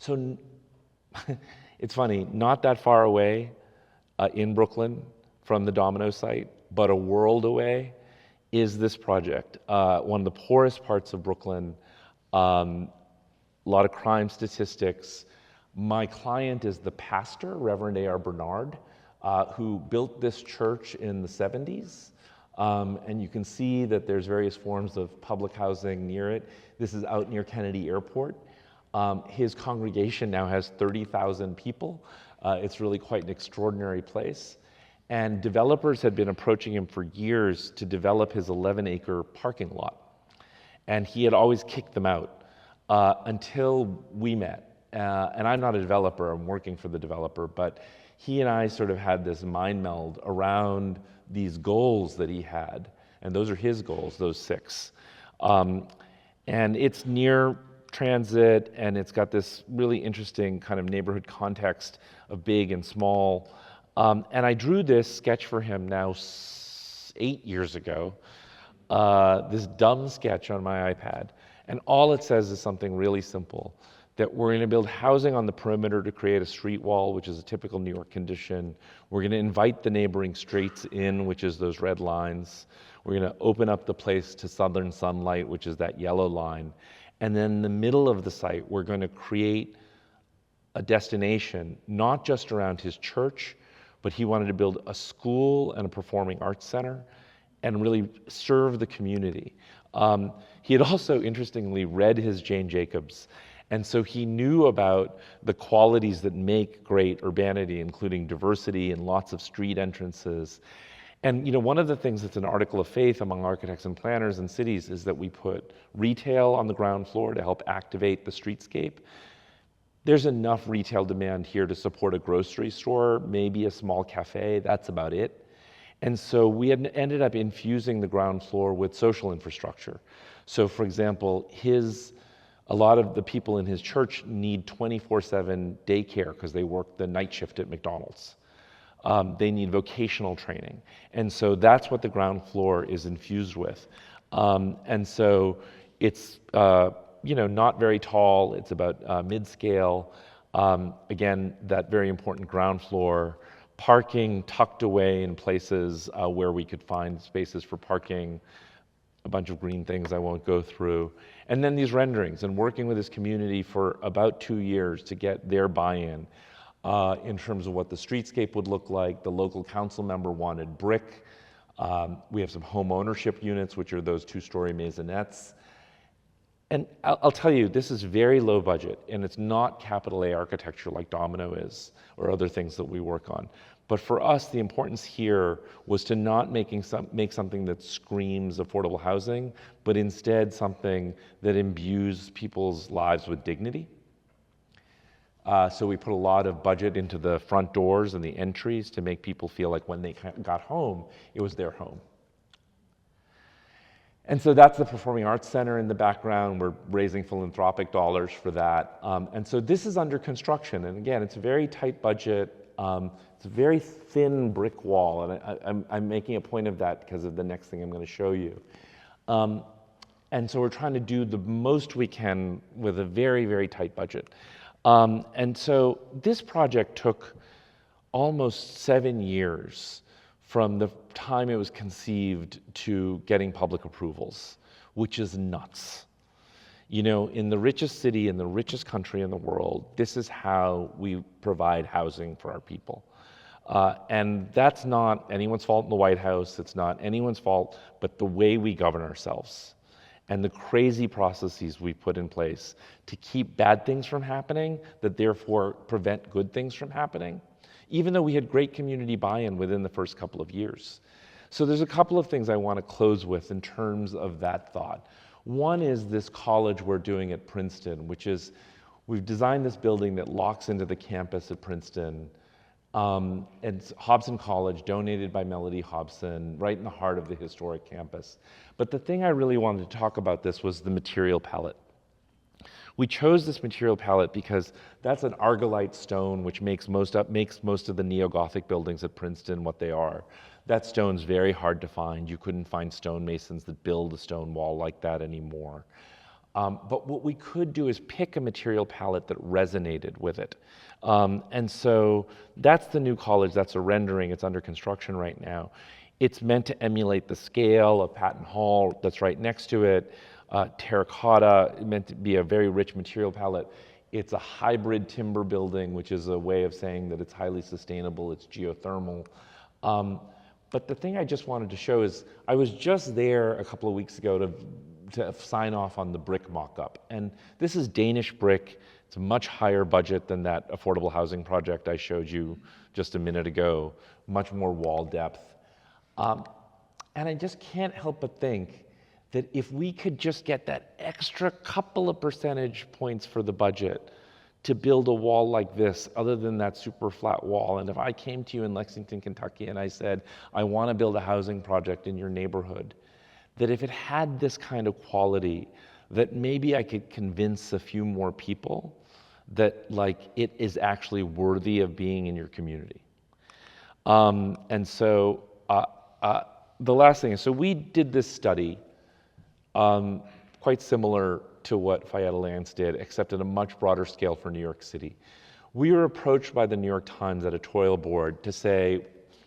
So it's funny, not that far away in Brooklyn from the Domino site, but a world away is this project. One of the poorest parts of Brooklyn, a lot of crime statistics. My client is the pastor, Reverend A.R. Bernard, who built this church in the 70s. And you can see that there's various forms of public housing near it. This is out near Kennedy Airport. His congregation now has 30,000 people. It's really quite an extraordinary place. And developers had been approaching him for years to develop his 11-acre parking lot. And he had always kicked them out until we met. And I'm not a developer, I'm working for the developer, but he and I sort of had this mind meld around these goals that he had. And those are his goals, those 6. And it's near transit, and it's got this really interesting kind of neighborhood context of big and small. And I drew this sketch for him now 8 years ago, this dumb sketch on my iPad. And all it says is something really simple, that we're going to build housing on the perimeter to create a street wall, which is a typical New York condition. We're going to invite the neighboring streets in, which is those red lines. We're going to open up the place to southern sunlight, which is that yellow line. And then in the middle of the site, we're going to create a destination, not just around his church, but he wanted to build a school and a performing arts center and really serve the community. He had also, interestingly, read his Jane Jacobs. And so he knew about the qualities that make great urbanity, including diversity and lots of street entrances. And one of the things that's an article of faith among architects and planners in cities is that we put retail on the ground floor to help activate the streetscape. There's enough retail demand here to support a grocery store, maybe a small cafe, that's about it. And so we had ended up infusing the ground floor with social infrastructure. So for example, a lot of the people in his church need 24/7 daycare because they work the night shift at McDonald's. They need vocational training. And so that's what the ground floor is infused with. And so it's not very tall, it's about mid-scale. Again, that very important ground floor. Parking tucked away in places where we could find spaces for parking. A bunch of green things I won't go through. And then these renderings, and working with this community for about 2 years to get their buy-in in terms of what the streetscape would look like. The local council member wanted brick. We have some home ownership units, which are those 2-story maisonettes. And I'll tell you, this is very low budget, and it's not capital A architecture like Domino is, or other things that we work on. But for us, the importance here was to not make something that screams affordable housing, but instead something that imbues people's lives with dignity. So we put a lot of budget into the front doors and the entries to make people feel like when they got home, it was their home. And so that's the Performing Arts Center in the background. We're raising philanthropic dollars for that. And so this is under construction. And again, it's a very tight budget. It's a very thin brick wall. And I'm making a point of that because of the next thing I'm going to show you. And so we're trying to do the most we can with a very, very tight budget. And so this project took almost 7 years from the time it was conceived to getting public approvals, which is nuts. In the richest city, in the richest country in the world, this is how we provide housing for our people. And that's not anyone's fault in the White House, it's not anyone's fault, but the way we govern ourselves and the crazy processes we put in place to keep bad things from happening, that therefore prevent good things from happening, even though we had great community buy-in within the first couple of years. So there's a couple of things I want to close with in terms of that thought. One is this college we're doing at Princeton, which is, we've designed this building that locks into the campus at Princeton. It's Hobson College, donated by Melody Hobson, right in the heart of the historic campus. But the thing I really wanted to talk about this was the material palette. We chose this material palette because that's an argillite stone, which makes most of the neo-Gothic buildings at Princeton what they are. That stone's very hard to find. You couldn't find stonemasons that build a stone wall like that anymore. But what we could do is pick a material palette that resonated with it. And so that's the new college, that's a rendering, it's under construction right now. It's meant to emulate the scale of Patton Hall that's right next to it. Terracotta, meant to be a very rich material palette. It's a hybrid timber building, which is a way of saying that it's highly sustainable, it's geothermal. But the thing I just wanted to show is, I was just there a couple of weeks ago to sign off on the brick mock-up. And this is Danish brick. It's a much higher budget than that affordable housing project I showed you just a minute ago, much more wall depth. And I just can't help but think that if we could just get that extra couple of percentage points for the budget to build a wall like this, other than that super flat wall, and if I came to you in Lexington, Kentucky, and I said, I want to build a housing project in your neighborhood, that if it had this kind of quality, that maybe I could convince a few more people that like it is actually worthy of being in your community. And so the last thing is, so we did this study, quite similar to what Fayette Alliance did, except at a much broader scale for New York City. We were approached by the New York Times editorial board to say,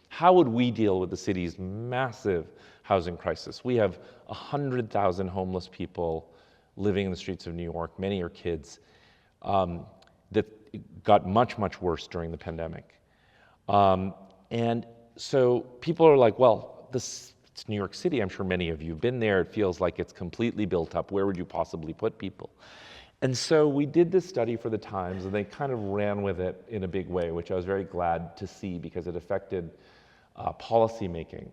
how would we deal with the city's massive housing crisis? We have 100,000 homeless people living in the streets of New York. Many are kids. That got much, much worse during the pandemic. And so people are like, well, it's New York City. I'm sure many of you have been there. It feels like it's completely built up. Where would you possibly put people? And so we did this study for the Times, and they kind of ran with it in a big way, which I was very glad to see because it affected policy making.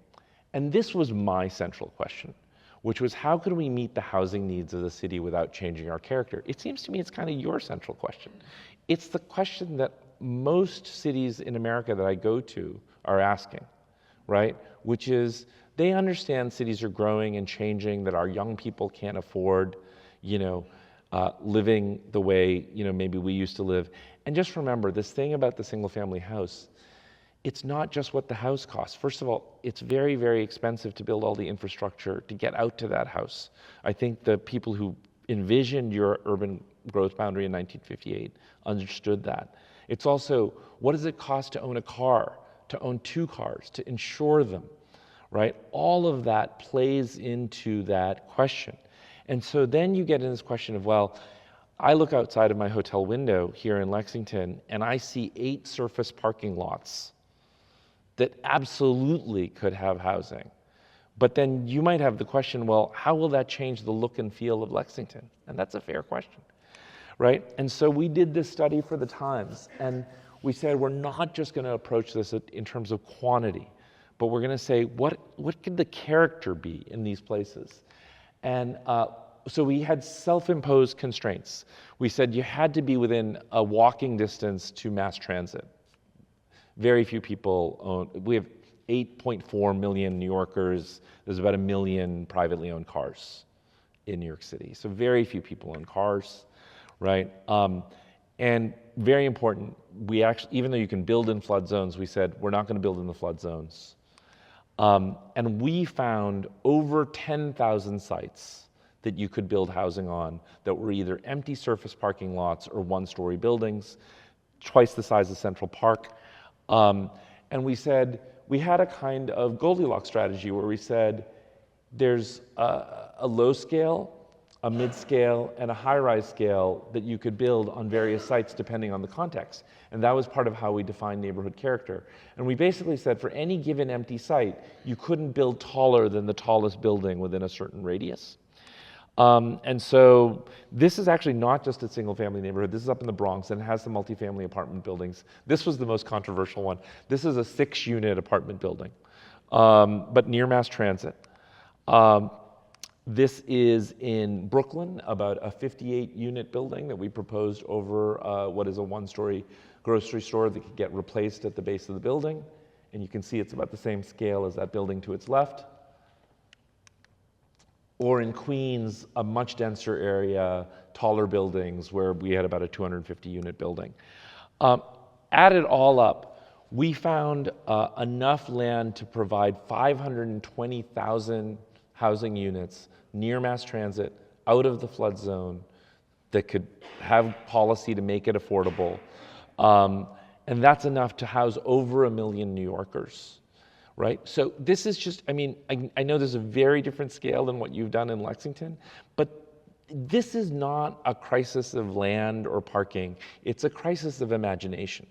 And this was my central question, which was, how could we meet the housing needs of the city without changing our character? It seems to me it's kind of your central question. It's the question that most cities in America that I go to are asking, right? Which is, they understand cities are growing and changing, that our young people can't afford, living the way, maybe we used to live. And just remember, this thing about the single family house, it's not just what the house costs. First of all, it's very, very expensive to build all the infrastructure to get out to that house. I think the people who envisioned your urban growth boundary in 1958 understood that. It's also, what does it cost to own a car, to own 2 cars, to insure them, right? All of that plays into that question. And so then you get in this question of, well, I look outside of my hotel window here in Lexington and I see 8 surface parking lots that absolutely could have housing. But then you might have the question, well, how will that change the look and feel of Lexington? And that's a fair question, right? And so we did this study for the Times, and we said we're not just going to approach this in terms of quantity, but we're going to say, what could the character be in these places? And so we had self-imposed constraints. We said you had to be within a walking distance to mass transit. Very few people own, we have 8.4 million New Yorkers. There's about 1 million privately owned cars in New York City. So very few people own cars, right? And very important, we actually, even though you can build in flood zones, we said we're not going to build in the flood zones. And we found over 10,000 sites that you could build housing on that were either empty surface parking lots or 1-story buildings, twice the size of Central Park. And we said, we had a kind of Goldilocks strategy where we said, there's a low scale, a mid-scale, and a high-rise scale that you could build on various sites depending on the context. And that was part of how we defined neighborhood character. And we basically said for any given empty site, you couldn't build taller than the tallest building within a certain radius. And so this is actually not just a single-family neighborhood. This is up in the Bronx, and it has some multifamily apartment buildings. This was the most controversial one. This is a 6-unit apartment building, but near mass transit. This is in Brooklyn, about a 58-unit building that we proposed over what is a 1-story grocery store that could get replaced at the base of the building. And you can see it's about the same scale as that building to its left. Or in Queens, a much denser area, taller buildings, where we had about a 250-unit building. Add it all up, we found enough land to provide 520,000 housing units near mass transit, out of the flood zone that could have policy to make it affordable. And that's enough to house over 1 million New Yorkers, right? So this is just, I mean, I know there's a very different scale than what you've done in Lexington, but this is not a crisis of land or parking. It's a crisis of imagination.